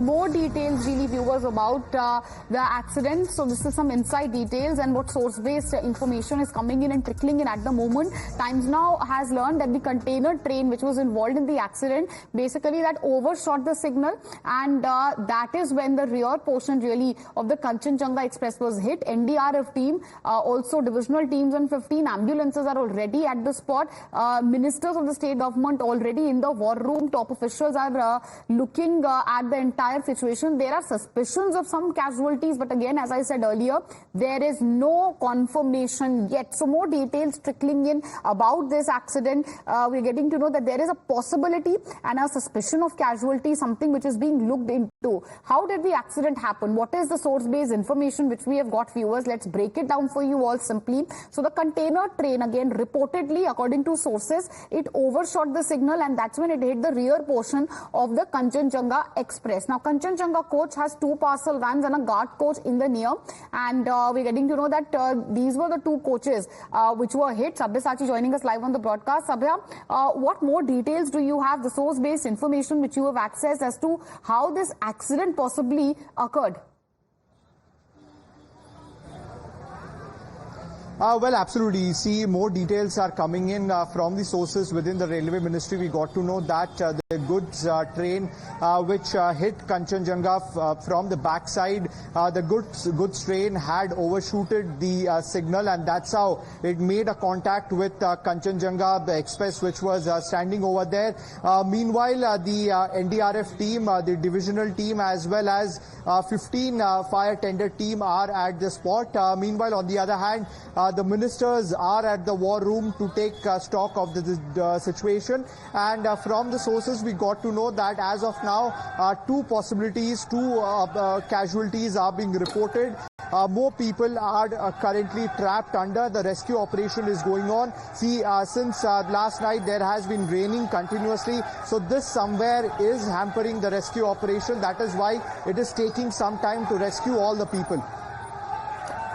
More details really, viewers, about the accident. So this is some inside details and what source-based information is coming in and trickling in at the moment. Times Now has learned that the container train which was involved in the accident, basically that overshot the signal, and that is when the rear portion really of the Kanchenjunga Express was hit. NDRF team, also divisional teams and 15 ambulances are already at the spot. Ministers of the state government already in the war room. Top officials are looking at the entire situation. There are suspicions of some casualties, but again, as I said earlier, there is no confirmation yet. So more details trickling in about this accident. We're getting to know that there is a possibility and a suspicion of casualty, something which is being looked into. How did the accident happen? What is the source-based information which we have got, viewers? Let's break it down for you all simply. So the container train, again, reportedly, according to sources, it overshot the signal, and that's when it hit the rear portion of the Kanchenjunga Express. Now, Kanchenjunga coach has two parcel vans and a guard coach in the near, and we're getting to know that these were the two coaches which were hit. Sabyasachi joining us live on the broadcast. Sabya, what more details do you have, the source-based information which you have accessed as to how this accident possibly occurred? Well, absolutely. You see, more details are coming in from the sources within the Railway Ministry. We got to know that the goods train which hit Kanchenjunga from the backside, the goods train had overshooted the signal, and that's how it made a contact with Kanchenjunga Express, which was standing over there. Meanwhile, the NDRF team, the divisional team, as well as 15 fire tender team are at the spot. Meanwhile, on the other hand, the ministers are at the war room to take stock of the situation, and from the sources we got to know that as of now two casualties are being reported. More people are currently trapped under. The rescue operation is going on. See, since last night there has been raining continuously, so this somewhere is hampering the rescue operation. That is why it is taking some time to rescue all the people.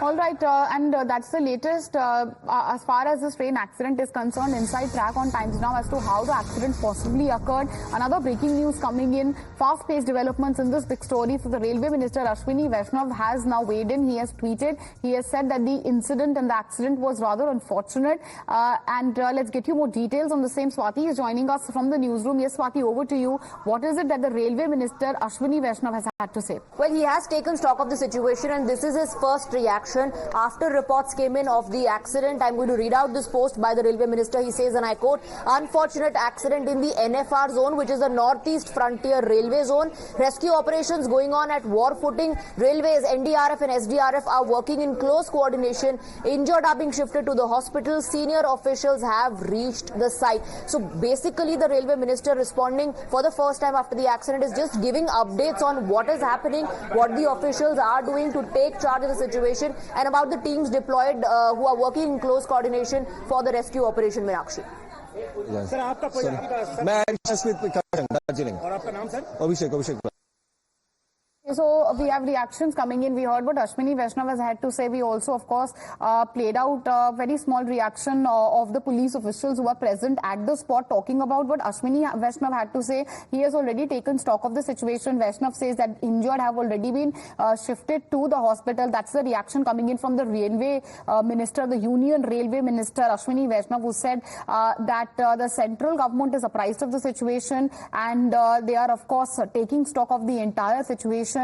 All right, and that's the latest as far as this train accident is concerned. Inside track on Times Now as to how the accident possibly occurred. Another breaking news coming in, fast-paced developments in this big story. So the Railway Minister Ashwini Vaishnav has now weighed in. He has tweeted. He has said that the incident and the accident was rather unfortunate. And let's get you more details on the same. Swati is joining us from the newsroom. Yes, Swati, over to you. What is it that the Railway Minister Ashwini Vaishnav has had to say? Well, he has taken stock of the situation, and this is his first reaction after reports came in of the accident. I'm going to read out this post by the Railway Minister. He says, and I quote, "Unfortunate accident in the NFR zone, which is the Northeast Frontier Railway Zone. Rescue operations going on at war footing. Railways, NDRF and SDRF are working in close coordination. Injured are being shifted to the hospital. Senior officials have reached the site." So basically, the Railway Minister responding for the first time after the accident is just giving updates on what is happening, what the officials are doing to take charge of the situation, and about the teams deployed who are working in close coordination for the rescue operation. Meenakshi. Yes. Sir, मैं दार्जिलिंग और आपका नाम sir? Abhishek. So we have reactions coming in. We heard what Ashwini Vaishnav has had to say. We also, of course, played out a very small reaction of the police officials who are present at the spot, talking about what Ashwini Vaishnav had to say. He has already taken stock of the situation. Vaishnav says that injured have already been shifted to the hospital. That's the reaction coming in from the Railway Minister, the Union Railway Minister, Ashwini Vaishnav, who said that the central government is apprised of the situation, and they are, of course, taking stock of the entire situation.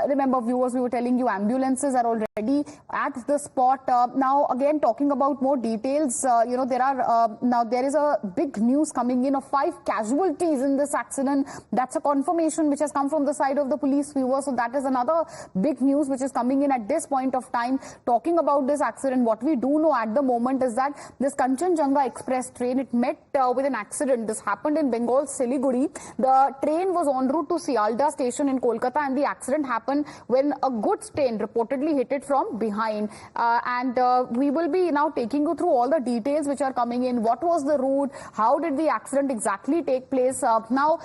Remember, viewers, we were telling you ambulances are already at the spot. Now, again, talking about more details, there is a big news coming in of 5 casualties in this accident. That's a confirmation which has come from the side of the police, viewers. So that is another big news which is coming in at this point of time. Talking about this accident, what we do know at the moment is that this Kanchenjunga Express train, it met with an accident. This happened in Bengal, Siliguri. The train was en route to Sialda station in Kolkata, and the accident happened when a goods train reportedly hit it from behind. We will be now taking you through all the details which are coming in. What was the route? How did the accident exactly take place? Now,